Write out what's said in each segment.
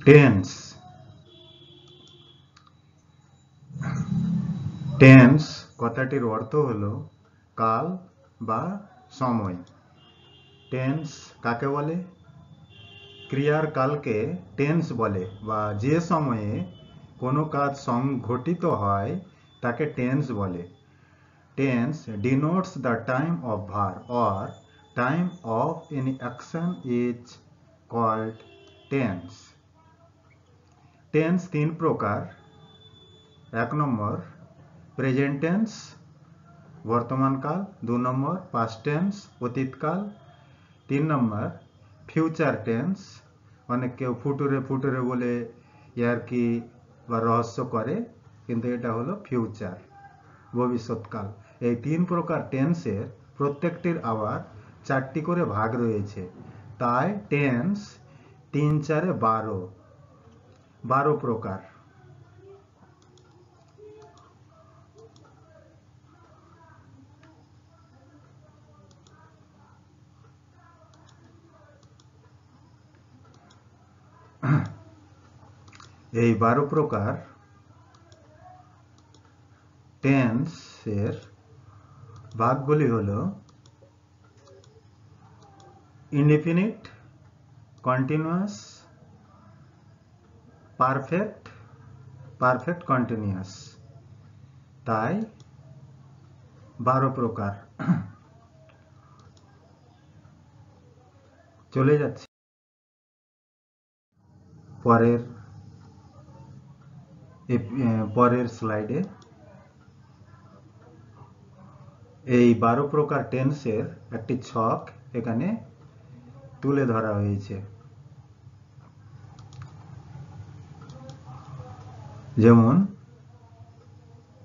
Tense. Tense কথাটির অর্থ হলো কাল বা সময়। টেন্স কাকে বলে? ক্রিয়ার কালকে টেন্স বলে, বা যে সময়ে কোনো কাজ সংঘটিত হয় তাকে টেন্স বলে। Tense denotes the time of verb or time of any action is called tense. Tense তিন প্রকার। এক নম্বর প্রেজেন্ট টেন্স বর্তমানকাল, 2 নম্বর পাস্ট টেন্স অতীতকাল, 3 নম্বর ফিউচার টেন্স, অনেক কেউ ফুটুরে ফুটুরে বলে ইয়ার্কি বা রহস্য করে, কিন্তু এটা হলো ফিউচার, ভবিষ্যৎকাল। এই 3 প্রকার টেন্সের প্রত্যেকটির আবার 4টি করে ভাগ রয়েছে। তাই টেন্স 3 4 12 প্রকার। এই 12 প্রকার টেন্সের ভাগগুলি হলো indefinite, continuous, perfect, perfect continuous. তাই 12 প্রকার। চলে যাচ্ছে পরের স্লাইডে। এই 12 প্রকার টেন্সের একটি ছক এখানে তুলে ধরা হয়েছে। যেমন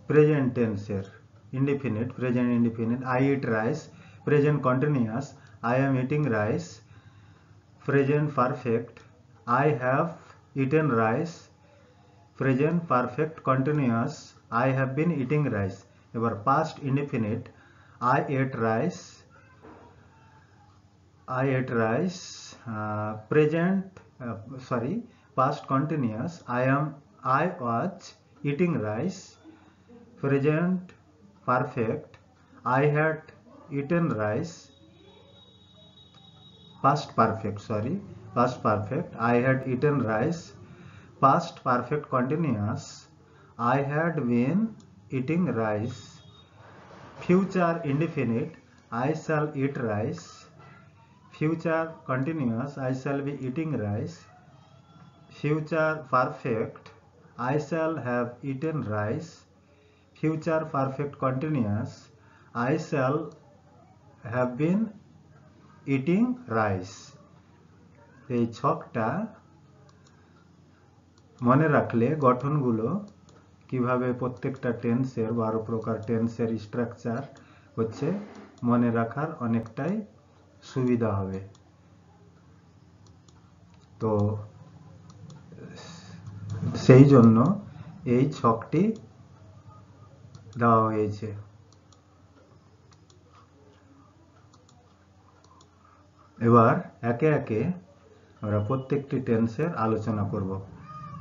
প্রেজেন্ট টেন্সের indefinite, present indefinite, I eat rice, present continuous, I am eating rice, present perfect, I have eaten rice, present perfect continuous, I have been eating rice. এবার past indefinite, I ate rice, past continuous, I was eating rice, present perfect, I had eaten rice, past perfect, I had eaten rice, past perfect continuous, I had been eating rice, future indefinite, I shall eat rice, future continuous, I shall be eating rice, future perfect, I shall have eaten rice, future perfect continuous, I shall have been eating rice। এই ছকটা মনে রাখলে গঠনগুলো কিভাবে প্রত্যেকটা টেন্সের 12 প্রকার টেন্সের structure হচ্ছে মনে রাখার অনেকটাই সুবিধা হবে। তো সেই জন্য এই ছকটি দেওয়া হয়েছে। এবার একে একে আমরা প্রত্যেকটি টেন্সের আলোচনা করব।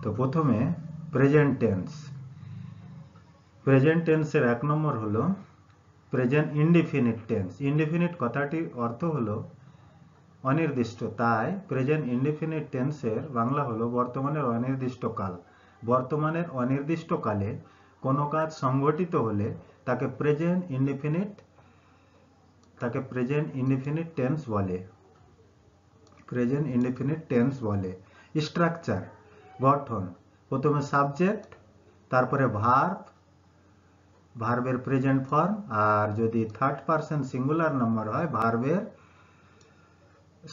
তো প্রথমে প্রেজেন্ট টেন্স। প্রেজেন্ট টেন্সের 1 নম্বর হলো প্রেজেন্ট ইনডিফিনিট টেন্স। ইনডিফিনিট কথাটির অর্থ হলো অনির্দিষ্ট, তাই প্রেজেন্ট ইনডিফিনিট টেন্সের বাংলা হলো বর্তমানের অনির্দিষ্টকাল। বর্তমানের অনির্দিষ্টকালে কোনো কাজ সংঘটিত হলে তাকে প্রেজেন্ট ইনডিফিনিট টেন্স বলে। প্রেজেন্ট ইনডিফিনিট টেন্স বলে। স্ট্রাকচার, গঠন, প্রথমে সাবজেক্ট, তারপরে ভার্ব, ভার্বের প্রেজেন্ট ফর্ম, আর যদি থার্ড পারসন সিঙ্গুলার নাম্বার হয় ভার্বের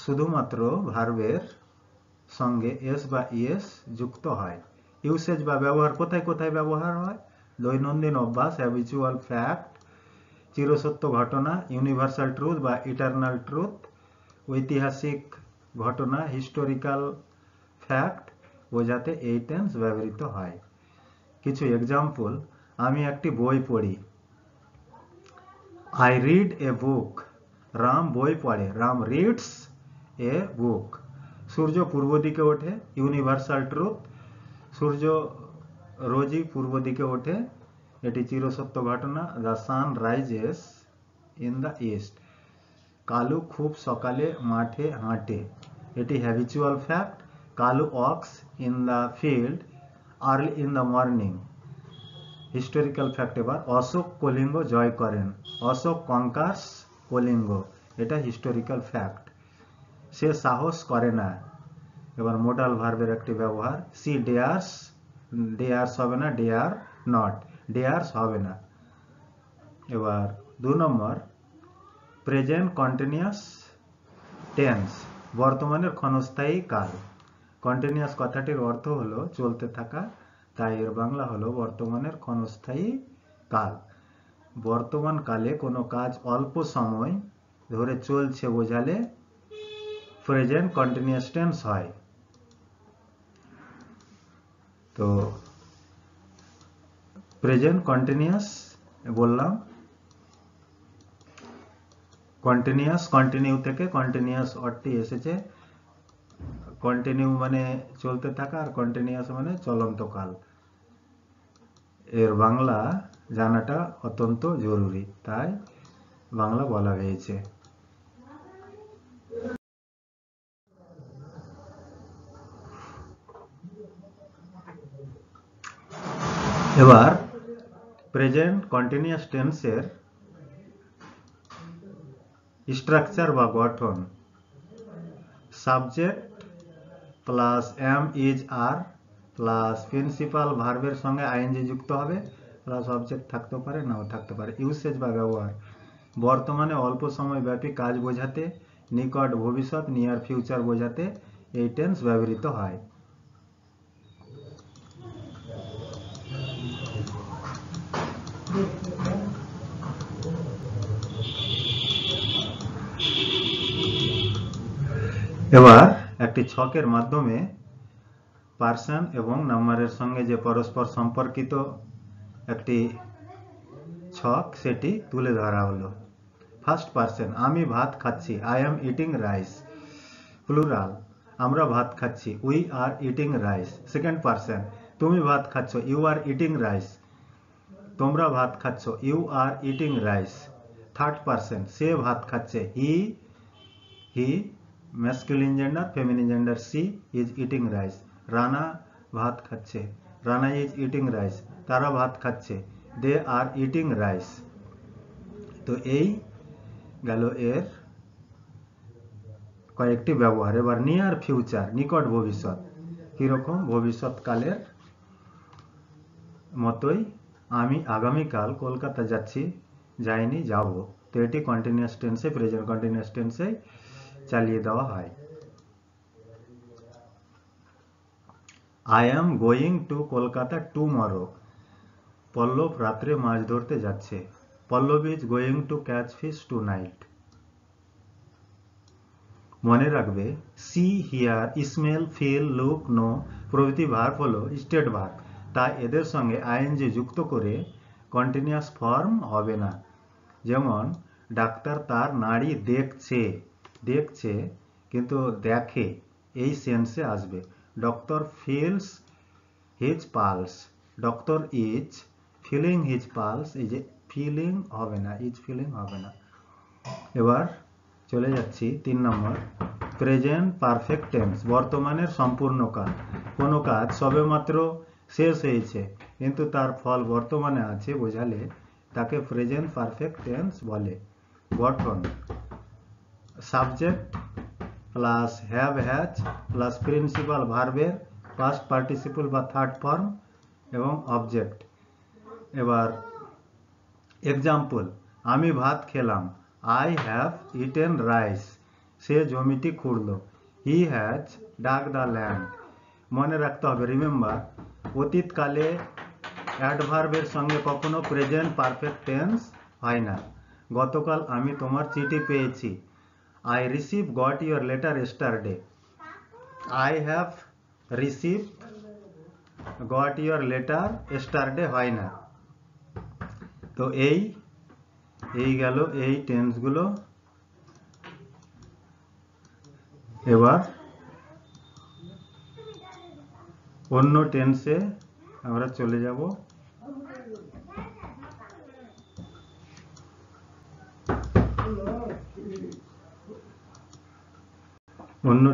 শুধুমাত্র ভার্বের সঙ্গে এস বা ইএস যুক্ত হয়। ইউসেজ বা ব্যবহার, কোথায় কোথায় ব্যবহার হয়? দৈনন্দিন অভ্যাস, হ্যাবিচুয়াল ফ্যাক্ট, চিরসত্য ঘটনা, ইউনিভার্সাল ট্রুথ বা ইটারনাল ট্রুথ, ঐতিহাসিক ঘটনা, হিস্টোরিক্যাল ফ্যাক্ট বোঝাতে এই টেন্স ব্যবহৃত হয়। কিছু এক্সাম্পল, আমি একটি বই পড়ি। আই রিড এ বুক। রাম বই পড়ে। রাম রিডস এ বুক। सूर्य पूर्व दिके ओठे, यूनिभार्सल ट्रुथ, सूर्य रोजई पूर्व दिके ओठे, एटी चिरसत्य घटना। The sun rises in the east, Kalu खूब सकाले माठे हाँटे, एटी habitual fact. Kalu walks in the field early in the morning, historical fact. एबार अशोक कलिंग जय करें, अशोक कनकार्स कलिंग, এটা হিস্টোরিক্যাল ফ্যাক্ট। সে সাহস করে না, এবার মোডাল ভার্বের একটি ব্যবহার। সি ডেয়ার্স, ডেয়ার্স হবে না, ডেয়ার নট, ডেয়ার্স হবে না। এবার 2 নম্বর প্রেজেন্ট কন্টিনিউয়াস টেন্স, বর্তমানের ক্ষণস্থায়ী কাল। কন্টিনিউয়াস কথাটির অর্থ হলো চলতে থাকা, তাই এর বাংলা হলো বর্তমানের ক্ষণস্থায়ী কাল। বর্তমান কালে কোনো কাজ অল্প সময় ধরে চলছে বোঝালে প্রেজেন্ট কন্টিনিউয়াস টেন্স হয়। তো প্রেজেন্ট কন্টিনিউয়াস বললাম, কন্টিনিউয়াস কন্টিনিউ থেকে কন্টিনিউয়াস অর্থটি এসেছে। কন্টিনিউ মানে চলতে থাকা আর কন্টিনিউয়াস মানে চলন্ত কাল। এর বাংলা জানাটা অত্যন্ত জরুরি, তাই বাংলা বলা হয়েছে। এবার প্রেজেন্ট কন্টিনিউয়াস টেন্সের স্ট্রাকচার বা গঠন। Subject plus am is are plus principal ভার্বের সঙ্গে আইএনজি যুক্ত হবে, প্লাস অবজেক্ট থাকতে পারে নাও থাকতে পারে। ইউসেজ বা ব্যবহার, বর্তমানে অল্প সময় ব্যাপী কাজ বোঝাতে, নিকট ভবিষ্যৎ নিয়ার ফিউচার বোঝাতে এই টেন্স ব্যবহৃত হয়। এবার একটি ছকের মাধ্যমে পার্সন এবং নাম্বারের সঙ্গে যে পরস্পর সম্পর্কিত একটি ছক সেটি তুলে ধরা হলো। ফার্স্ট পার্সন, আমি ভাত খাচ্ছি, I am eating rice. Plural, আমরা ভাত খাচ্ছি, we are eating rice. Second person, তুমি ভাত খাচ্ছ, ইউ আর ইটিং রাইস। তোমরা ভাত খাচ্ছ, you are eating rice. Third person, সে ভাত খাচ্ছে, হি masculine gender, feminine gender, she is eating rice. Rana ভাত খাচ্ছে, রানা is eating rice. তারা ভাত খাচ্ছে, they are eating rice. তো এই গেল এর কয়েকটি ব্যবহার। এবার নিয়ার ফিউচার, নিকট ভবিষ্যৎ, কিরকম? ভবিষ্যৎকালের মতোই, আমি আগামীকাল কলকাতা যাচ্ছি, যাইনি, যাব। তো এটি কন্টিনিউয়াস টেন্সে, প্রেজেন্ট কন্টিনিউয়াস টেন্সে চালিয়ে দেওয়া হয়। I am going to Kolkata tomorrow. Pallab রাত্রে মাছ ধরতে যাচ্ছে। Pallab is going to catch fish tonight. মনে রাখবে see, hear, smell, feel, look, know প্রভৃতি ভার্ব হলো স্টেট ভার্ব, তাই এদের সঙ্গে আইএনজি যুক্ত করে কন্টিনিউয়াস ফর্ম হবে না। যেমন ডাক্তার তার নাড়ি দেখছে, দেখছে কিন্তু দেখে, এই সেন্সে আসবে। Doctor feels his pulse, doctor is feeling his pulse, এই যে ফিলিং হবে না, ইজ ফিলিং হবে না। এবার চলে যাচ্ছি 3 নম্বর, প্রেজেন্ট পারফেক্ট টেন্স, বর্তমানের সম্পূর্ণ কাল। কোনো কাজ সবেমাত্র শেষ হয়েছে কিন্তু তার ফল বর্তমানে আছে বোঝালে তাকে প্রেজেন্ট পারফেক্ট টেন্স বলে। গঠন, subject plus have has plus principal ভার্বের পাস্ট পার্টিসিপল বা থার্ড ফর্ম এবং অবজেক্ট। এবার এক্সাম্পল, আমি ভাত খেলাম, আই হ্যাভ ইটেন রাইস। সে জমিটি খুঁড়ল, he has dug the land. মনে রাখতে হবে, রিমেম্বার, অতীতকালে অ্যাডভার্বের সঙ্গে কখনো প্রেজেন্ট পারফেক্ট টেন্স হয় না। গতকাল আমি তোমার চিঠি পেয়েছি, I received got your letter yesterday. I have received got your letter yesterday হয় না। তো এই গেল এই টেন্সগুলো। এবার অন্য টেন্সে আমরা চলে যাব। অন্য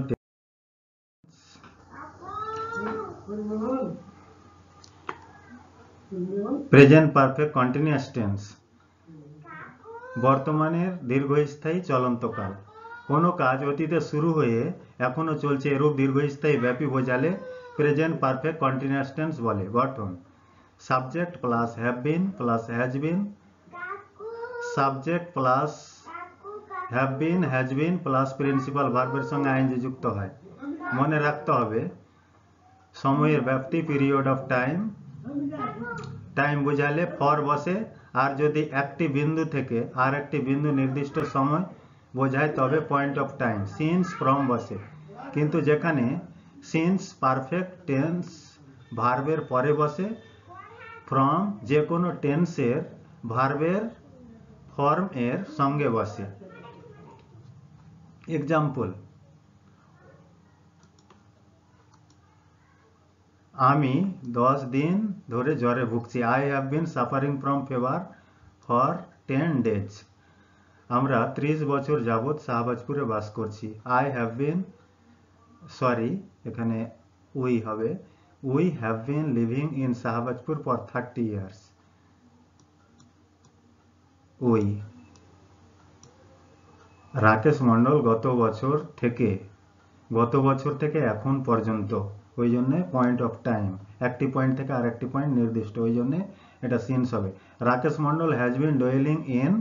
প্রেজেন্ট পারফেক্ট কন্টিনিউয়াস টেন্স, বর্তমানের দীর্ঘস্থায়ী চলন্তকাল। কোনো কাজ অতীতে শুরু হয়ে এখনো চলছে এরূপ দীর্ঘস্থায়ী ব্যাপী বোঝালে প্রেজেন্ট পারফেক্ট কন্টিনিউয়াস টেন্স বলে। গঠন: subject plus have been plus has been, subject plus have been has been plus principal ভার্বের সঙ্গে আইএনজি যুক্ত হয়। মনে রাখতে হবে সময়ের ব্যাপ্তি, পিরিয়ড অফ টাইম, টাইম বোঝালে ফর বসে, আর যদি একটি বিন্দু থেকে আর একটি বিন্দু নির্দিষ্ট সময় বোঝায় তবে point of time, since from বসে। কিন্তু যেখানে সিন্স পারফেক্ট টেন্স ভার্বের পরে বসে, ফ্রম যে কোনো টেন্সের ভার্বের ফর্ম এর সঙ্গে বসে। এক্সাম্পল: আমি 10 দিন ধরে জ্বরে ভুগছি। I have been suffering from fever for 10 days। আমরা 30 বছর যাবৎ শাহবাজপুরে বাস করছি। আই হ্যাভ বিন, সরি এখানে উই হবে, we have been living in Shahbazpur for 30 years। We. Rakesh Mondal গত বছর থেকে এখন পর্যন্ত, ওই জন্য পয়েন্ট অফ টাইম, একটি পয়েন্ট থেকে আর একটি পয়েন্ট নির্দিষ্ট, ওই জন্য এটা সিন্স হবে। Rakesh Mondal has been duelling in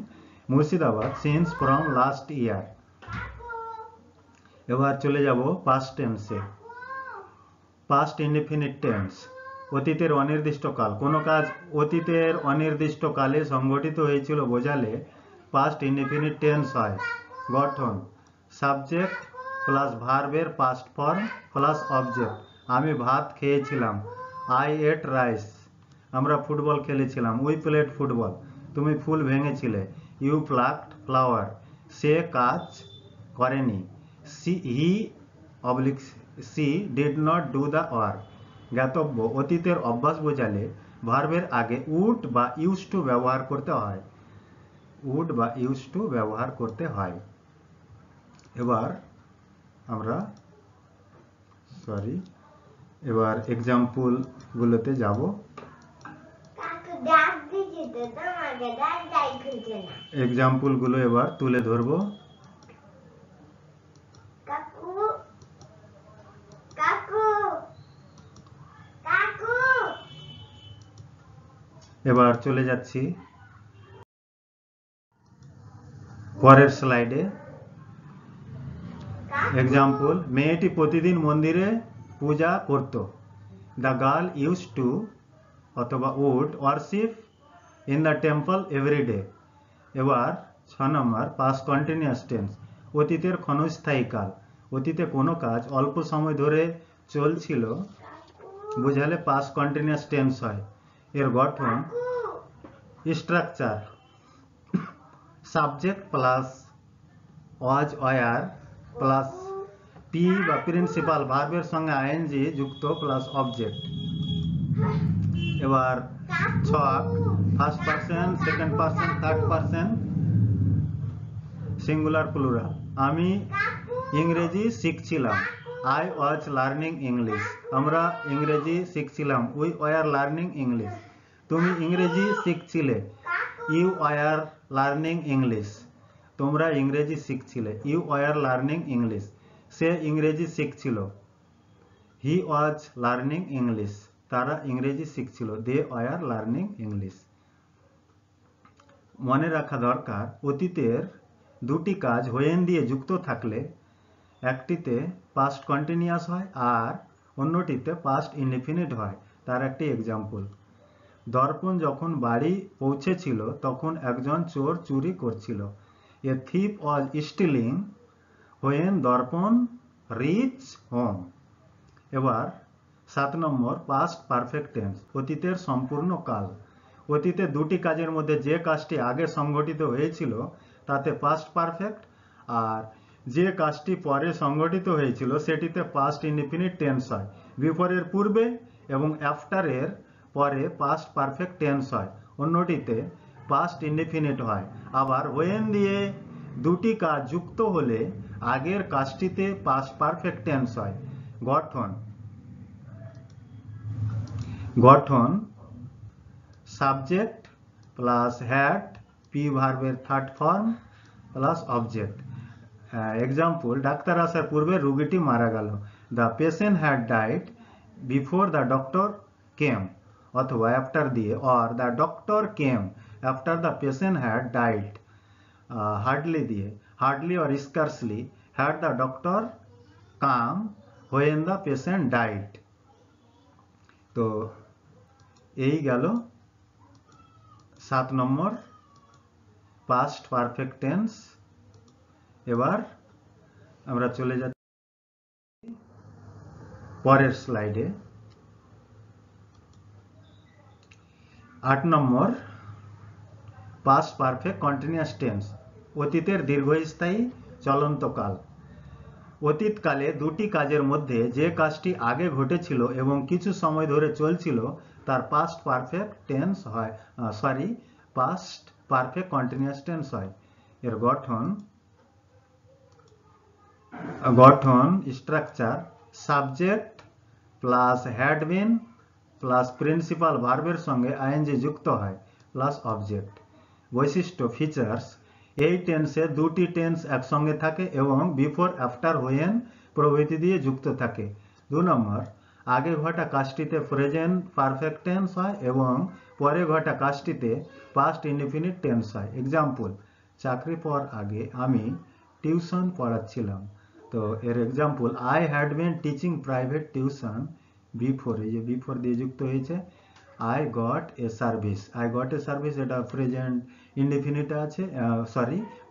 Murshidabad since from last year. এবার চলে যাব পাস্ট টেন্সে। পাস্ট ইনডিফিনিট টেন্স, অতীতের অনির্দিষ্টকাল। কোনো কাজ অতীতের অনির্দিষ্টকালে সংঘটিত হয়েছিল বোঝালে পাস্ট ইনডিফিনিট টেন্স হয়। গঠন: সাবজেক্ট প্লাস ভার্বের পাস্ট ফর্ম প্লাস অবজেক্ট। আমি ভাত খেয়েছিলাম, আই এট রাইস। আমরা ফুটবল খেলেছিলাম, উই প্লেড ফুটবল। তুমি ফুল ভেঙেছিলে, ইউ প্লাকড ফ্লাওয়ার। সে কাজ করেনি, she did not do the work. জ্ঞাতব্য: অতীতের অভ্যাস বোঝালে ভার্বের আগে উড বা ইউজ টু ব্যবহার করতে হয়, উড বা ইউজ টু ব্যবহার করতে হয়। এবার আমরা এবার এক্সাম্পল গুলোতে যাব। এক্সাম্পল গুলো এবার তুলে ধরবো। এবার চলে যাচ্ছি পরের স্লাইডে। এক্সাম্পল: মেয়েটি প্রতিদিন মন্দিরে পূজা করত। দ্য গার্ল ইউজ টু অথবা would worship in the temple every day. এবার 6 নম্বর পাস্ট কন্টিনিউয়াস টেন্স, অতীতের ক্ষণস্থায়ী কাল। অতীতে কোনো কাজ অল্প সময় ধরে চলছিল বোঝালে পাস্ট কন্টিনিউয়াস টেন্স হয়। এর গঠন: structure subject plus was were plus P বা প্রিন্সিপাল ভার্বের সঙ্গে আইএনজি যুক্ত প্লাস অবজেক্ট। এবার ছক: first person, second person, third person, singular plural. আমি ইংরেজি শিখছিলাম, আই ওয়াজ লার্নিং ইংলিশ। আমরা ইংরেজি শিখছিলাম, উই ওয়ার লার্নিং ইংলিশ। তুমি ইংরেজি শিখছিলে, ইউ ওয়ার লার্নিং ইংলিশ। তোমরা ইংরেজি শিখছিলে, ইউ ওয়ার লার্নিং ইংলিশ। সে ইংরেজি শিখছিল, হি ওয়াজ লার্নিং ইংলিশ। তারা ইংরেজি শিখছিল, দে ওয়ার লার্নিং ইংলিশ। মনে রাখা দরকার, অতীতের দুটি কাজ হোয়েন দিয়ে যুক্ত থাকলে একটিতে পাস্ট কন্টিনিউয়াস হয় আর অন্যটিতে পাস্ট ইনডিফিনিট হয়। তার একটি এক্সাম্পল: দর্পণ যখন বাড়ি পৌঁছেছিল তখন একজন চোর চুরি করছিল। এ থিপ ওয়াজ stealing when Darpan reach home. এবার 7 নম্বর পাস্ট পারফেক্ট টেন্স, অতীতের সম্পূর্ণ কাল। অতীতে দুটি কাজের মধ্যে যে কাজটি আগে সংঘটিত হয়েছিল তাতে পাস্ট পারফেক্ট, আর যে কাজটি পরে সংঘটিত হয়েছিল সেটিতে পাস্ট ইনডিফিনিট টেন্স হয়, বিফোরের পূর্বে এবং আফটারের পরে পাস্ট পারফেক্ট টেন্স হয়, অন্যটিতে পাস্ট ইনডিফিনিট হয়। আবার হোয়েন দিয়ে দুটি কাজ যুক্ত হলে আগের কাজটিতে পাস্ট পারফেক্ট টেন্স হয়। গঠন গঠন সাবজেক্ট প্লাস হ্যাড, পি ভার্বের third form plus object. Example, ডাক্তার আসার পূর্বে রোগীটি মারা গেল। The patient had died before the doctor came, অথবা আফটার দিয়ে, or the doctor came after the patient had died, hardly দিয়ে, hardly or scarcely had the doctor come when the patient died. তো এই গেল 7 নম্বর পাস্ট পারফেক্ট টেন্স। এবার আমরা চলে যাচ্ছি পরের স্লাইডে। 8 নম্বর পাস্ট পারফেক্ট কন্টিনিউয়াস টেন্স, অতীতের দীর্ঘস্থায়ী চলন্তকাল। অতীতকালে দুটি কাজের মধ্যে যে কাজটি আগে ঘটেছিল এবং কিছু সময় ধরে চলছিল তার পাস্ট পারফেক্ট টেন্স হয়, পাস্ট পারফেক্ট কন্টিনিউয়াস টেন্স হয়। এর গঠন structure subject plus had been plus principal ভার্বের সঙ্গে আইএনজি যুক্ত হয় প্লাস অবজেক্ট। বৈশিষ্ট্য ফিচার্স, এই টেন্সে দুটি টেন্স একসঙ্গে থাকে এবং বিফোর, আফটার, হোয়েন প্রভৃতি দিয়ে যুক্ত থাকে। 2 নম্বর, আগে ঘটা কাজটিতে প্রেজেন্ট পারফেক্ট টেন্স হয় এবং পরে ঘটা কাজটিতে পাস্ট ইনডিফিনিট টেন্স হয়। এক্সাম্পল, চাকরি পাওয়ার আগে আমি টিউশন পড়াচ্ছিলাম। তো এর example, I had been teaching private tuition before, এই যে বিফোর দিয়ে যুক্ত হয়েছে, I got a service. I got a service এটা প্রেজেন্ট ইনডিফিনিট আছে,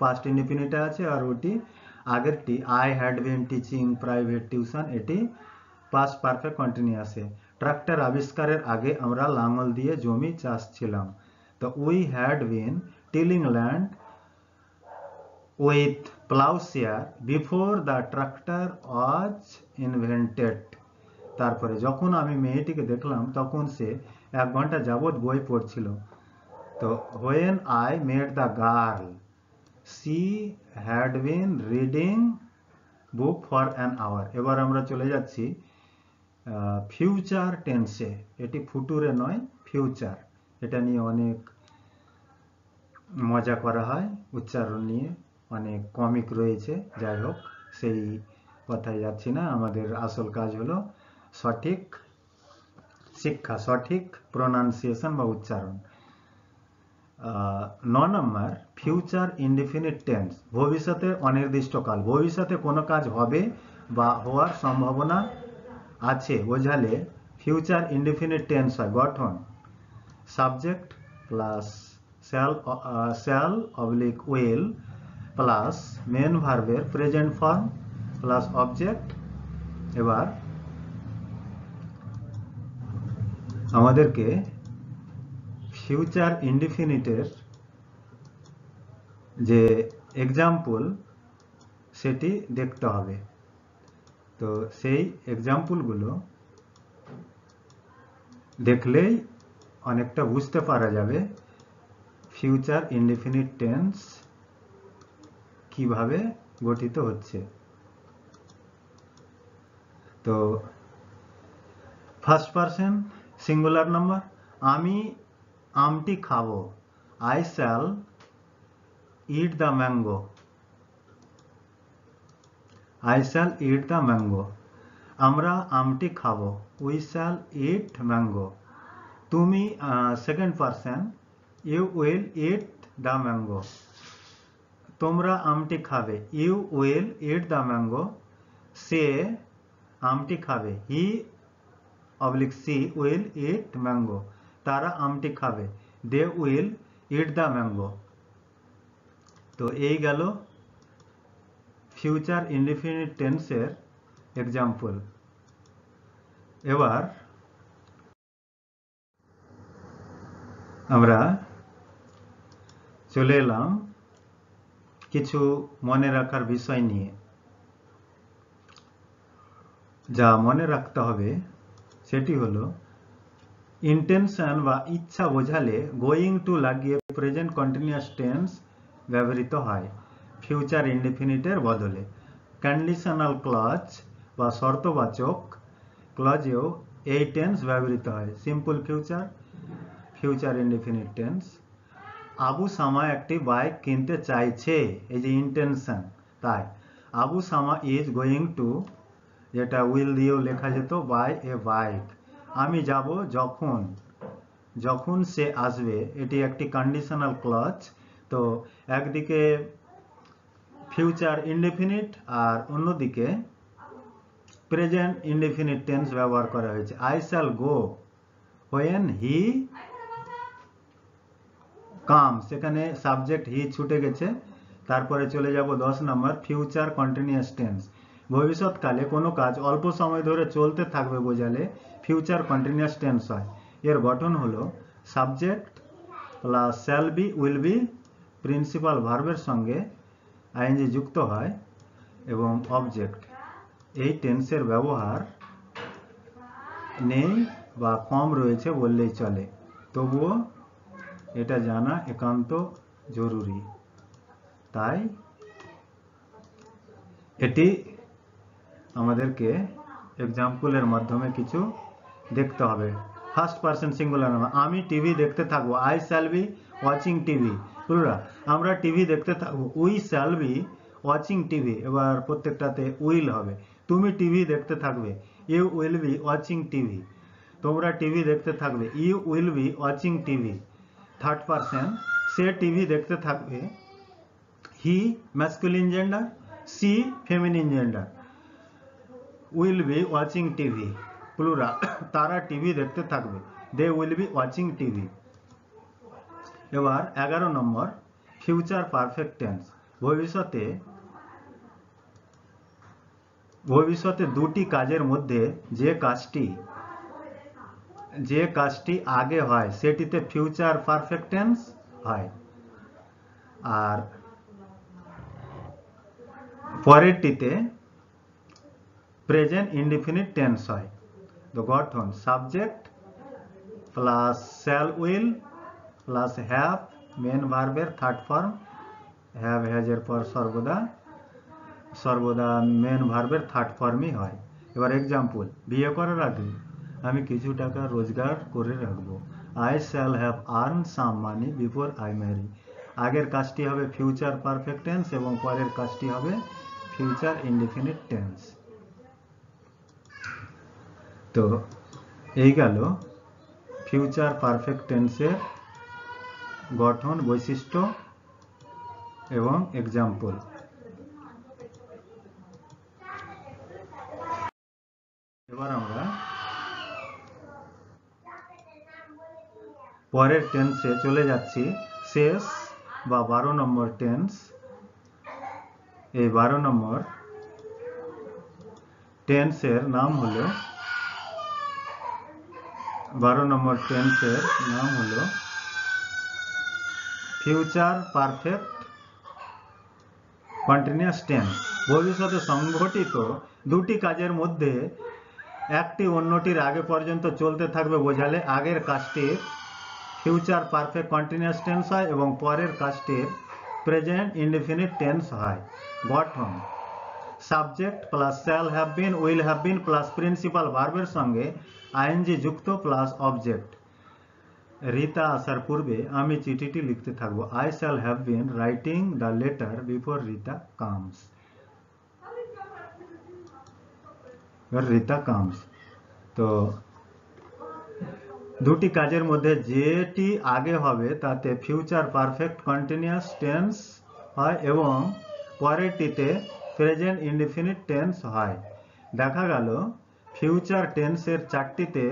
পাস্ট ইনডিফিনিট আছে, আর ওটি আগেরটি I had been teaching private tuition এটি পাস্ট পারফেক্ট কন্টিনিউয়াসে। ট্রাক্টর আবিষ্কারের আগে আমরা লাঙল দিয়ে জমি চাষ ছিলাম। তো we had been tilling land with ploughshare before the tractor was invented. তারপরে যখন আমি মেয়েটিকে দেখলাম তখন সে 1 ঘন্টা যাবৎ বই পড়ছিল। তো when I met the girl she had been reading book for an hour. এবার আমরা চলে যাচ্ছি ফিউচার টেন্সে। এটি ফুটুরে নয়, ফিউচার। এটা নিয়ে অনেক মজা করা হয়, উচ্চারণ নিয়ে অনেক কমিক রয়েছে। যাই হোক, সেই কথায় যাচ্ছি না। আমাদের আসল কাজ হলো সঠিক শিক্ষা, সঠিক প্রোনাউন্সিয়েশন বা উচ্চারণ। 9 নম্বর ফিউচার ইনডিফিনিট টেন্স, ভবিষ্যতে অনির্দিষ্টকাল। ভবিষ্যতে কোনো কাজ হবে বা হওয়ার সম্ভাবনা আছে বোঝালে ফিউচার ইনডিফিনিট টেন্স হয়। গঠন subject plus shall oblique will plus main ভার্বের প্রেজেন্ট ফর্ম প্লাস অবজেক্ট। এবার আমাদেরকে ফিউচার ইনডিফিনিটের যে এক্সাম্পল সেটি দেখতে হবে। তো সেই এক্সাম্পলগুলো দেখলেই অনেকটা বুঝতে পারা যাবে ফিউচার ইনডিফিনিট টেন্স কিভাবে গঠিত হচ্ছে। তো ফার্স্ট পারসন সিঙ্গুলার নাম্বার, আমি আমটি খাবো। I shall eat the mango. I shall eat the mango. আমরা আমটি খাবো। We shall eat mango. তুমি second person, you will eat the mango. তোমরা আমটি খাবে। You will eat the mango. সে আমটি খাবে। He oblique she will eat mango. তারা আমটি খাবে। They will eat the mango. তো এই গেল ফিউচার ইনডিফিনিট টেন্সের এক্সাম্পল। এবার আমরা চলে এলাম কিছু মনে রাখার বিষয় নিয়ে। যা মনে রাখতে হবে সেটি হলো ইন্টেনশন বা ইচ্ছা বোঝালে গোয়িং টু লাগিয়ে প্রেজেন্ট কন্টিনিউয়াস টেন্স ব্যবহৃত হয় ফিউচার ইনডিফিনিটের বদলে। কন্ডিশনাল ক্লজ বা শর্তবাচক ক্লজেও এই টেন্স ব্যবহৃত হয়। Simple future, future indefinite tense. Abu সামা একটি বাইক কিনতে চাইছে, এই যে ইন্টেনশন, তাই আবু সামা ইজ গোয়িং টু, যেটা উইল দিয়েও লেখা যেত, বাই এ বাইক। আমি যাব যখন, যখন সে আসবে, এটি একটি কন্ডিশনাল ক্লজ। তো একদিকে ফিউচার ইনডিফিনিট আর অন্যদিকে প্রেজেন্ট ইনডিফিনিট টেন্স ব্যবহার করা হয়েছে। I shall go when he come, সেখানে সাবজেক্ট হি ছুটে গেছে। তারপরে চলে যাব 10 নম্বর, ফিউচার কন্টিনিউয়াস টেন্স। ভবিষ্যৎকালে কোনো কাজ অল্প সময় ধরে চলতে থাকবে বোঝালে ফিউচার কন্টিনিউয়াস টেন্স হয়। এর গঠন হলো subject plus shall be will be principal ভার্বের সঙ্গে আইএনজি যুক্ত হয় এবং অবজেক্ট। এই টেন্সের ব্যবহার নেই বা কম রয়েছে বললেই চলে, তবুও এটা জানা একান্ত জরুরি। তাই এটি আমাদেরকে এক্সাম্পলের মাধ্যমে কিছু দেখতে হবে। ফার্স্ট পারসন সিঙ্গুলার নাম, আমি টিভি দেখতে থাকবো, I shall be watching TV. Plural, আমরা টিভি দেখতে থাকবো, we shall be watching TV. এবার প্রত্যেকটাতে উইল হবে। তুমি টিভি দেখতে থাকবে, you will be watching TV. তোমরা টিভি দেখতে থাকবে, you will be watching TV. Third person, সে টিভি দেখতে থাকবে, he masculine gender, she feminine gender. Will be watching TV plural, তারা টিভি দেখতে থাকবে, they will be watching TV. এবার 11 নম্বর, ফিউচার পারফেক্ট টেন্স। ভবিষ্যতে দুটি কাজের মধ্যে যে কাজটি আগে হয় সেটিতে ফিউচার পারফেক্ট টেন্স হয়, আর পরেরটিতে প্রেজেন্ট ইনডিফিনিট টেন্স হয়। তো গঠন subject plus shall will plus have main ভার্বের থার্ড ফর্ম, হ্যাভ হ্যাজের পর সর্বদা মেন ভার্বের থার্ড ফর্মই হয়। এবার এক্সাম্পল, বিয়ে করার আগে আমি কিছু টাকা রোজগার করে রাখবো, I shall have earn some money before I marry. আগের কাজটি হবে ফিউচার পারফেক্ট টেন্স এবং পরের কাজটি হবে ফিউচার ইনডিফিনিট টেন্স। তো এই গেল ফিউচার পারফেক্ট টেন্সের গঠন, বৈশিষ্ট্য এবং এক্সাম্পল। এবার আমরা পরের টেন্সে চলে যাচ্ছি, শেষ বা 12 নম্বর টেন্স। এই 12 নম্বর টেন্সের নাম হলো ফিউচার পারফেক্ট কন্টিনিউয়াস টেন্স। ভবিষ্যতে সংঘটিত দুটি কাজের মধ্যে একটি অন্যটির আগে পর্যন্ত চলতে থাকবে বোঝালে আগের কাজটির ফিউচার পারফেক্ট কন্টিনিউয়াস টেন্স হয় এবং পরের কাজটির প্রেজেন্ট ইনডিফিনিট টেন্স হয়। গঠন subject plus shall have been will have been plus principal ভার্বের সঙ্গে আইএনজি যুক্ত প্লাস অবজেক্ট। রীতা আসার পূর্বে আমি চিঠিটি লিখতে থাকবো, I shall have been writing the letter before Rita comes. Rita comes. তো দুটি কাজের মধ্যে যেটি আগে হবে তাতে ফিউচার পারফেক্ট কন্টিনিউয়াস টেন্স হয় এবং পরেরটিতে প্রেজেন্ট ইনডিফিনিট টেন্স হয়। দেখা গেল ফিউচার টেন্সের চারটিতে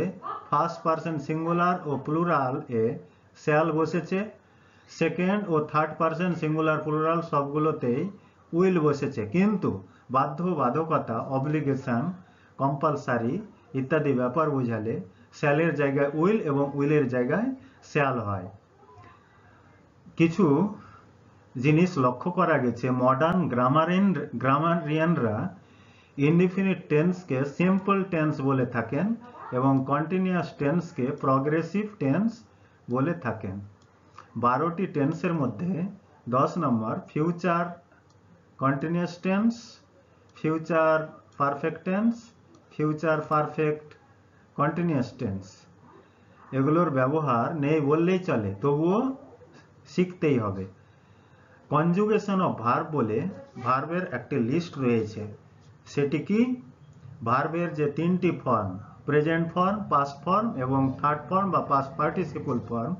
ফার্স্ট পারসন সিঙ্গুলার ও প্লুরাল এ শ্যাল বসেছে, সেকেন্ড ও থার্ড পারসন সিঙ্গুলার প্লুরাল সবগুলোতেই উইল বসেছে, কিন্তু বাধ্যবাধকতা, অব্লিগেশন, কম্পালসারি ইত্যাদি ব্যাপার বোঝালে শ্যালের জায়গায় উইল এবং উইলের জায়গায় শ্যাল হয়। কিছু জিনিস লক্ষ্য করা গেছে, মডার্ন গ্রামারিয়ানরা ইনডিফিনিট টেন্সকে সিম্পল টেন্স বলে থাকেন এবং কন্টিনিউয়াস টেন্সকে প্রগ্রেসিভ টেন্স বলে থাকেন। 12টি টেন্সের মধ্যে 10 নম্বর future continuous tense, future perfect tense, future perfect continuous tense. এগুলোর ব্যবহার নেই বললেই চলে, তবুও শিখতেই হবে। কনজুগেশন অফ ভার্ব বলে ভার্বের একটি লিস্ট রয়েছে। সেটি কি? ভার্বের যে 3টি form, present form, past form এবং থার্ড ফর্ম বা পাস্ট পার্টিসিপল ফর্ম,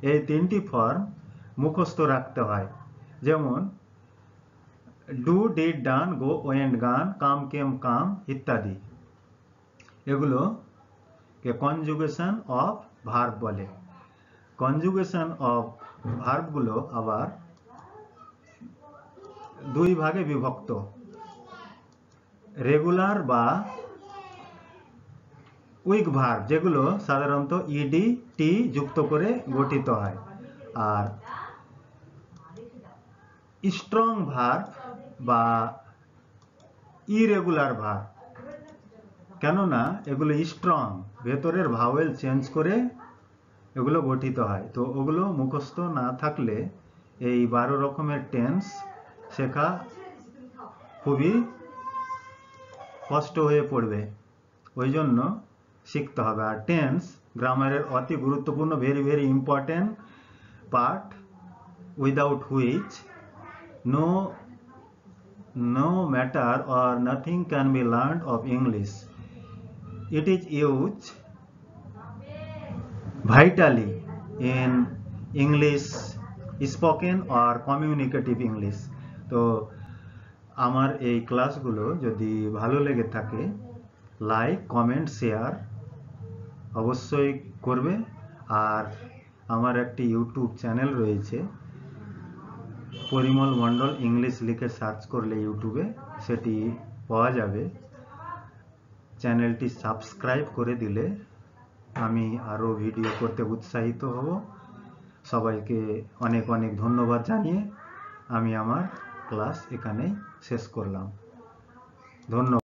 এই 3টি ফর্ম মুখস্থ রাখতে হয়। যেমন do, did, done, go, went, গান, কাম, কেম, কাম ইত্যাদি। এগুলোকে কনজুগেশন অফ ভার্ব বলে। কনজুগেশন অফ ভার্বগুলো আবার 2 ভাগে বিভক্ত, রেগুলার বা উইক ভার্ব, যেগুলো সাধারণত ইডি টি যুক্ত করে গঠিত হয়, আর স্ট্রং ভার্ব বা ইরেগুলার ভার্ব। কেননা এগুলো স্ট্রং, ভেতরের ভাওয়েল চেঞ্জ করে এগুলো গঠিত হয়। তো ওগুলো মুখস্থ না থাকলে এই 12 রকমের টেন্স শেখা খুবই কষ্ট হয়ে পড়বে, ওই জন্য শিখতে হবে। আর টেন্স গ্রামারের অতি গুরুত্বপূর্ণ, very very important part, without which no matter or nothing can be learned of English. It is used vitally in English spoken or communicative English. তো আমার এই ক্লাসগুলো যদি ভালো লেগে থাকে, লাইক, কমেন্ট, শেয়ার অবশ্যই করবে। আর আমার একটি ইউটিউব চ্যানেল রয়েছে, পরিমল মণ্ডল ইংলিশ লিখে সার্চ করলে ইউটিউবে সেটি পাওয়া যাবে। চ্যানেলটি সাবস্ক্রাইব করে দিলে আমি আরও ভিডিও করতে উৎসাহিত হব। সবাইকে অনেক অনেক ধন্যবাদ জানিয়ে আমি আমার ক্লাস এখানেই শেষ করলাম। ধন্যবাদ।